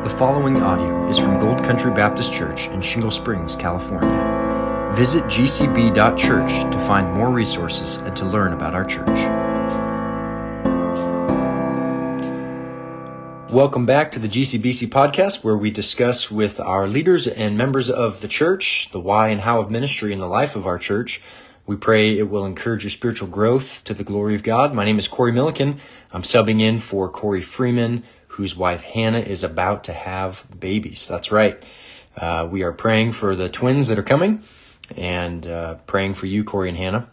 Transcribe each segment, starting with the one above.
The following audio is from Gold Country Baptist Church in Shingle Springs, California. Visit gcb.church to find more resources and to learn about our church. Welcome back to the GCBC podcast, where we discuss with our leaders and members of the church the why and how of ministry in the life of our church. We pray it will encourage your spiritual growth to the glory of God. My name is Corey Milliken. I'm subbing in for Corey Freeman, whose wife Hannah is about to have babies. That's right. We are praying for the twins that are coming and praying for you, Corey and Hannah.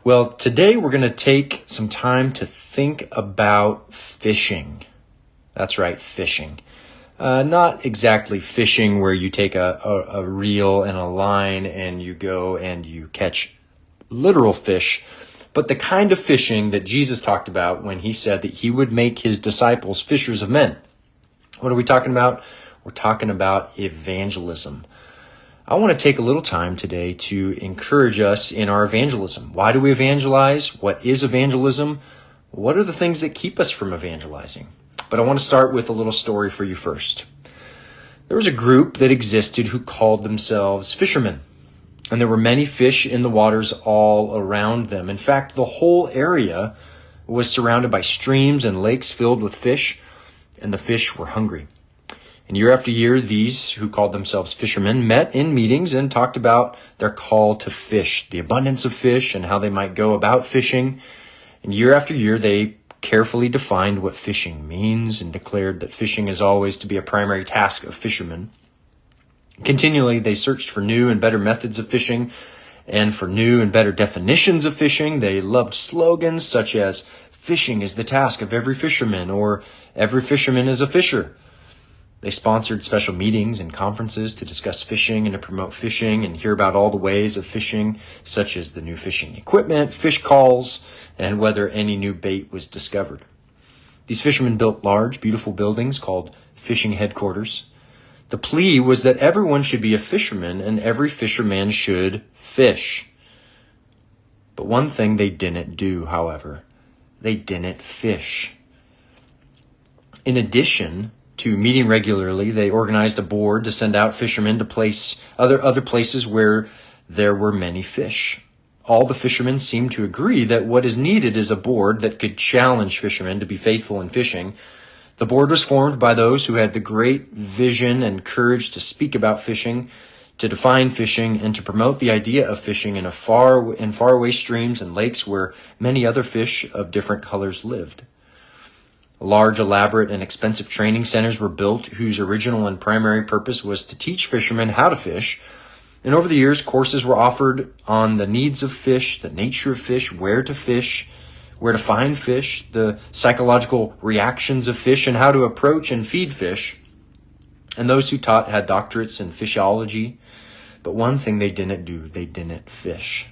Well, today we're going to take some time to think about fishing. That's right, fishing. Not exactly fishing where you take a reel and a line and you go and you catch literal fish, but the kind of fishing that Jesus talked about when he said that he would make his disciples fishers of men. What are we talking about? We're talking about evangelism. I want to take a little time today to encourage us in our evangelism. Why do we evangelize? What is evangelism? What are the things that keep us from evangelizing? But I want to start with a little story for you first. There was a group that existed who called themselves fishermen. And there were many fish in the waters all around them. In fact, the whole area was surrounded by streams and lakes filled with fish, and the fish were hungry. And year after year, these who called themselves fishermen met in meetings and talked about their call to fish, the abundance of fish, and how they might go about fishing. And year after year, they carefully defined what fishing means and declared that fishing is always to be a primary task of fishermen. Continually, they searched for new and better methods of fishing and for new and better definitions of fishing. They loved slogans such as, "Fishing is the task of every fisherman," or "Every fisherman is a fisher." They sponsored special meetings and conferences to discuss fishing and to promote fishing and hear about all the ways of fishing, such as the new fishing equipment, fish calls, and whether any new bait was discovered. These fishermen built large, beautiful buildings called fishing headquarters. The plea was that everyone should be a fisherman and every fisherman should fish. But one thing they didn't do, however, they didn't fish. In addition to meeting regularly, they organized a board to send out fishermen to other places where there were many fish. All the fishermen seemed to agree that what is needed is a board that could challenge fishermen to be faithful in fishing. The board was formed by those who had the great vision and courage to speak about fishing, to define fishing, and to promote the idea of fishing in faraway streams and lakes where many other fish of different colors lived. Large, elaborate, and expensive training centers were built whose original and primary purpose was to teach fishermen how to fish. And over the years, courses were offered on the needs of fish, the nature of fish, where to find fish, the psychological reactions of fish, and how to approach and feed fish. And those who taught had doctorates in physiology. But one thing they didn't do, they didn't fish.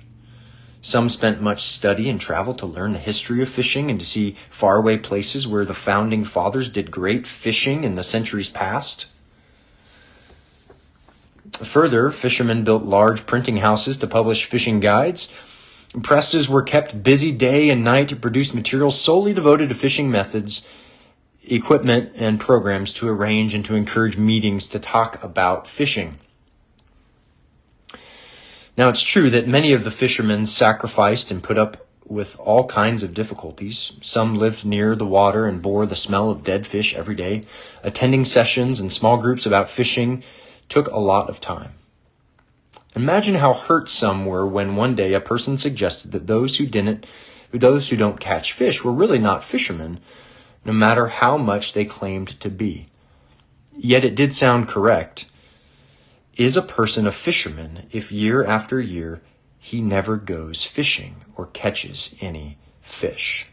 Some spent much study and travel to learn the history of fishing and to see faraway places where the founding fathers did great fishing in the centuries past. Further, fishermen built large printing houses to publish fishing guides. Presses were kept busy day and night to produce materials solely devoted to fishing methods, equipment, and programs to arrange and to encourage meetings to talk about fishing. Now, it's true that many of the fishermen sacrificed and put up with all kinds of difficulties. Some lived near the water and bore the smell of dead fish every day. Attending sessions and small groups about fishing took a lot of time. Imagine how hurt some were when one day a person suggested that those who don't catch fish were really not fishermen, no matter how much they claimed to be. Yet it did sound correct. Is a person a fisherman if year after year he never goes fishing or catches any fish?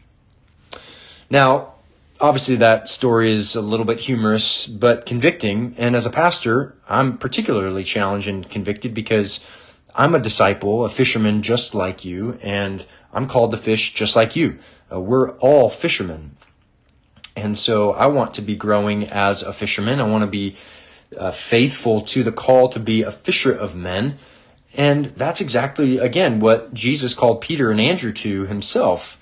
Now, obviously that story is a little bit humorous, but convicting. And as a pastor, I'm particularly challenged and convicted because I'm a disciple, a fisherman just like you, and I'm called to fish just like you. We're all fishermen. And so I want to be growing as a fisherman. I want to be faithful to the call to be a fisher of men. And that's exactly, again, what Jesus called Peter and Andrew to himself.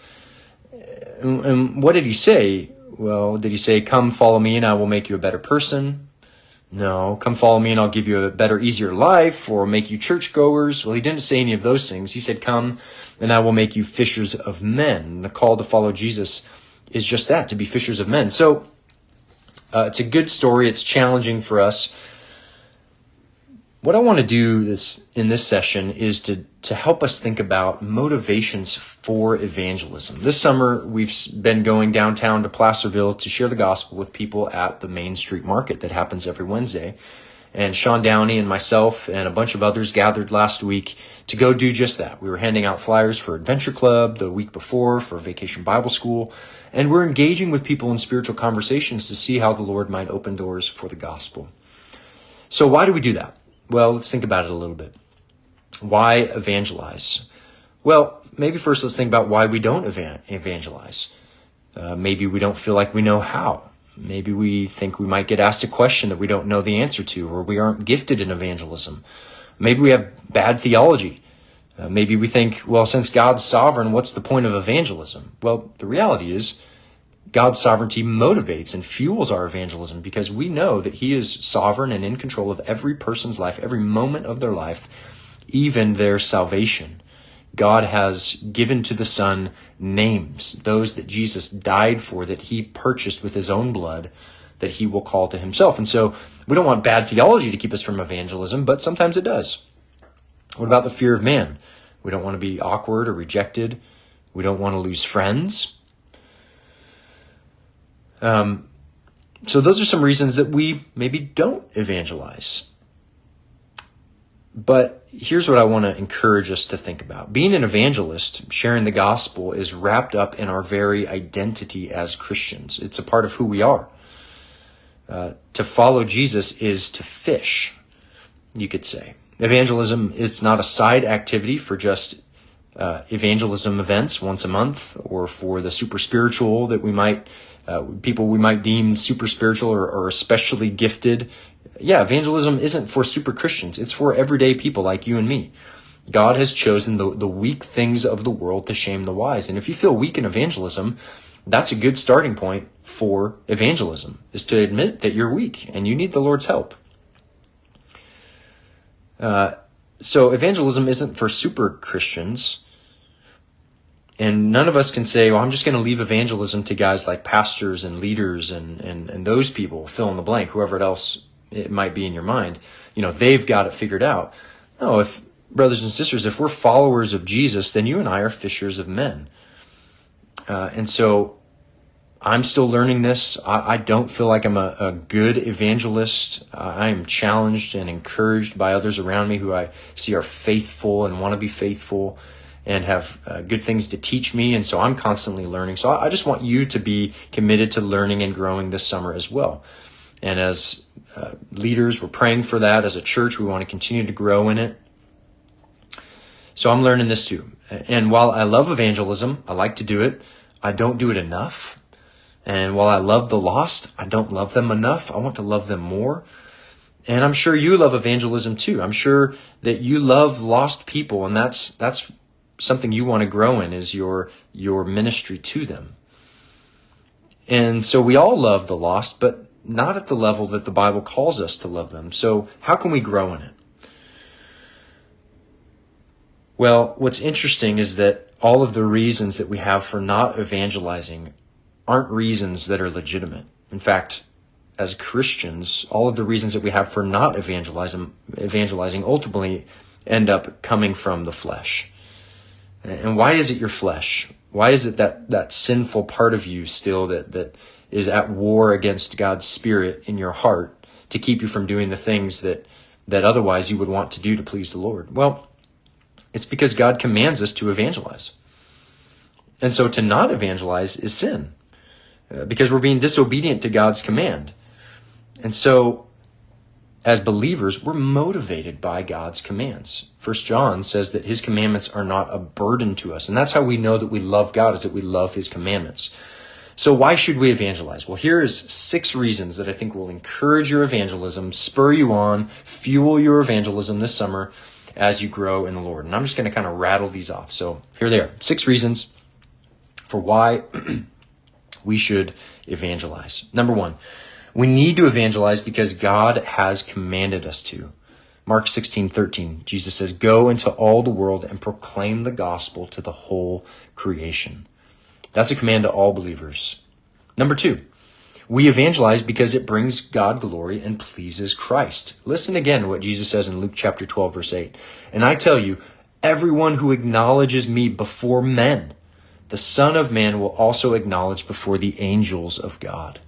And what did he say? Well, did he say, come follow me and I will make you a better person? No. Come follow me and I'll give you a better, easier life or make you churchgoers? Well, he didn't say any of those things. He said, come and I will make you fishers of men. And the call to follow Jesus is just that, to be fishers of men. So it's a good story. It's challenging for us. What I want to do in this session is to help us think about motivations for evangelism. This summer, we've been going downtown to Placerville to share the gospel with people at the Main Street Market that happens every Wednesday. And Sean Downey and myself and a bunch of others gathered last week to go do just that. We were handing out flyers for Adventure Club the week before for Vacation Bible School. And we're engaging with people in spiritual conversations to see how the Lord might open doors for the gospel. So why do we do that? Well, let's think about it a little bit. Why evangelize? Well, maybe first let's think about why we don't evangelize. Maybe we don't feel like we know how. Maybe we think we might get asked a question that we don't know the answer to, or we aren't gifted in evangelism. Maybe we have bad theology. Maybe we think, well, since God's sovereign, what's the point of evangelism? Well, the reality is God's sovereignty motivates and fuels our evangelism because we know that he is sovereign and in control of every person's life, every moment of their life, even their salvation. God has given to the Son names, those that Jesus died for, that he purchased with his own blood, that he will call to himself. And so we don't want bad theology to keep us from evangelism, but sometimes it does. What about the fear of man? We don't want to be awkward or rejected. We don't want to lose friends. So those are some reasons that we maybe don't evangelize. But here's what I want to encourage us to think about. Being an evangelist, sharing the gospel, is wrapped up in our very identity as Christians. It's a part of who we are. To follow Jesus is to fish, you could say. Evangelism is not a side activity for just evangelism events once a month, or for the super spiritual that we might people we might deem super spiritual or especially gifted. Yeah, evangelism isn't for super Christians. It's for everyday people like you and me. God has chosen the weak things of the world to shame the wise. And if you feel weak in evangelism, that's a good starting point for evangelism, is to admit that you're weak and you need the Lord's help. So evangelism isn't for super Christians. And none of us can say, well, I'm just going to leave evangelism to guys like pastors and leaders and those people, fill in the blank, whoever else it might be in your mind. You know, they've got it figured out. No, if brothers and sisters, if we're followers of Jesus, then you and I are fishers of men. And so I'm still learning this. I don't feel like I'm a good evangelist. I am challenged and encouraged by others around me who I see are faithful and want to be faithful and have good things to teach me. And so I'm constantly learning. So I just want you to be committed to learning and growing this summer as well. And as leaders, we're praying for that. As a church, we want to continue to grow in it. So I'm learning this too. And while I love evangelism, I like to do it, I don't do it enough. And while I love the lost, I don't love them enough. I want to love them more. And I'm sure you love evangelism too. I'm sure that you love lost people, and that's something you want to grow in, is your ministry to them. And so we all love the lost, but not at the level that the Bible calls us to love them. So how can we grow in it? Well, what's interesting is that all of the reasons that we have for not evangelizing aren't reasons that are legitimate. In fact, as Christians, all of the reasons that we have for not evangelizing ultimately end up coming from the flesh. And why is it your flesh? Why is it that sinful part of you still that is at war against God's Spirit in your heart to keep you from doing the things that otherwise you would want to do to please the Lord? Well, it's because God commands us to evangelize. And so to not evangelize is sin, because we're being disobedient to God's command. And so as believers, we're motivated by God's commands. 1 John says that his commandments are not a burden to us. And that's how we know that we love God, is that we love his commandments. So why should we evangelize? Well, here is 6 reasons that I think will encourage your evangelism, spur you on, fuel your evangelism this summer as you grow in the Lord. And I'm just going to kind of rattle these off. So here they are. 6 reasons for why we should evangelize. Number one, we need to evangelize because God has commanded us to. Mark 16:13, Jesus says, "Go into all the world and proclaim the gospel to the whole creation." That's a command to all believers. Number two, we evangelize because it brings God glory and pleases Christ. Listen again to what Jesus says in Luke chapter 12, verse 8. "And I tell you, everyone who acknowledges me before men, the Son of Man will also acknowledge before the angels of God."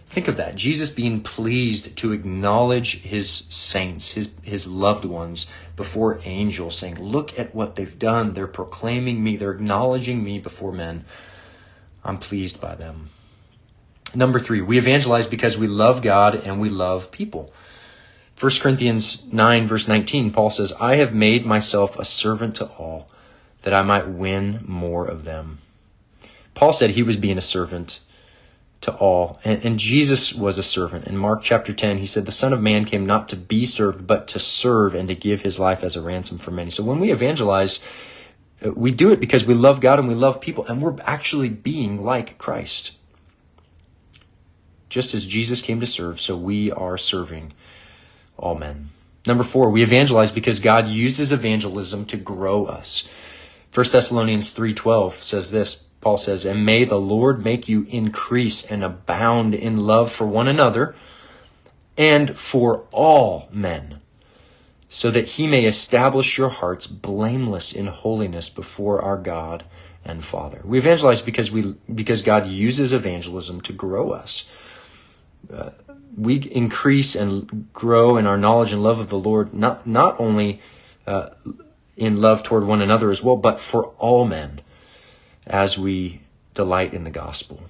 Think of that. Jesus being pleased to acknowledge his saints, his loved ones before angels, saying, "Look at what they've done. They're proclaiming me. They're acknowledging me before men. I'm pleased by them." Number three, we evangelize because we love God and we love people. 1 Corinthians 9, verse 19, Paul says, "I have made myself a servant to all, that I might win more of them." Paul said he was being a servant to all, and Jesus was a servant. In Mark chapter 10, he said, "The Son of Man came not to be served, but to serve and to give his life as a ransom for many." So when we evangelize, we do it because we love God and we love people, and we're actually being like Christ. Just as Jesus came to serve, so we are serving all men. Number four, we evangelize because God uses evangelism to grow us. 1 Thessalonians 3:12 says this, Paul says, "And may the Lord make you increase and abound in love for one another and for all men, so that he may establish your hearts blameless in holiness before our God and Father." We evangelize because God uses evangelism to grow us. We increase and grow in our knowledge and love of the Lord, not only in love toward one another as well, but for all men, as we delight in the gospel.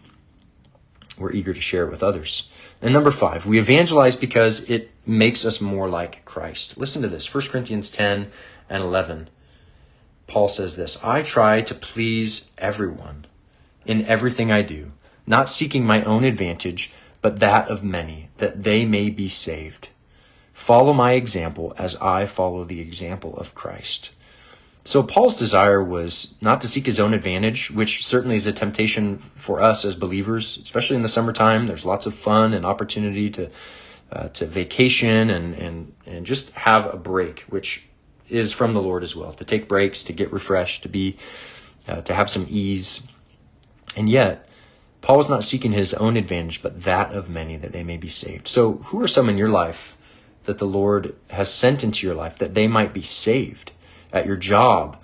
We're eager to share it with others. And number five, we evangelize because it makes us more like Christ. Listen to this, 1 Corinthians 10 and 11. Paul says this, "I try to please everyone in everything I do, not seeking my own advantage, but that of many, that they may be saved. Follow my example as I follow the example of Christ." So Paul's desire was not to seek his own advantage, which certainly is a temptation for us as believers, especially in the summertime. There's lots of fun and opportunity to vacation and just have a break, which is from the Lord as well. To take breaks, to get refreshed, to have some ease. And yet, Paul was not seeking his own advantage, but that of many, that they may be saved. So who are some in your life that the Lord has sent into your life that they might be saved? At your job,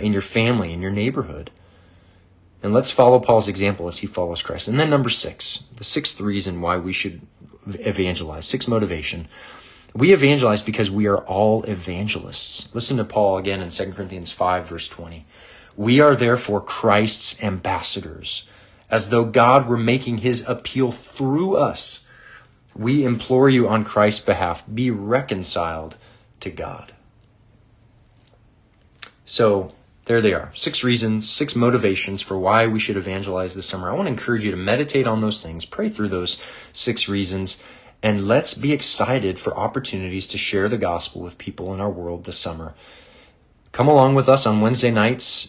in your family, in your neighborhood. And let's follow Paul's example as he follows Christ. And then number six, the sixth reason why we should evangelize, sixth motivation. We evangelize because we are all evangelists. Listen to Paul again in 2 Corinthians 5, verse 20. "We are therefore Christ's ambassadors, as though God were making his appeal through us. We implore you on Christ's behalf, be reconciled to God." So there they are. 6 reasons, 6 motivations for why we should evangelize this summer. I want to encourage you to meditate on those things, pray through those 6 reasons, and let's be excited for opportunities to share the gospel with people in our world this summer. Come along with us on Wednesday nights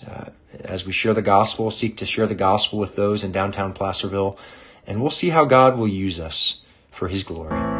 as we share the gospel, seek to share the gospel with those in downtown Placerville, and we'll see how God will use us for his glory.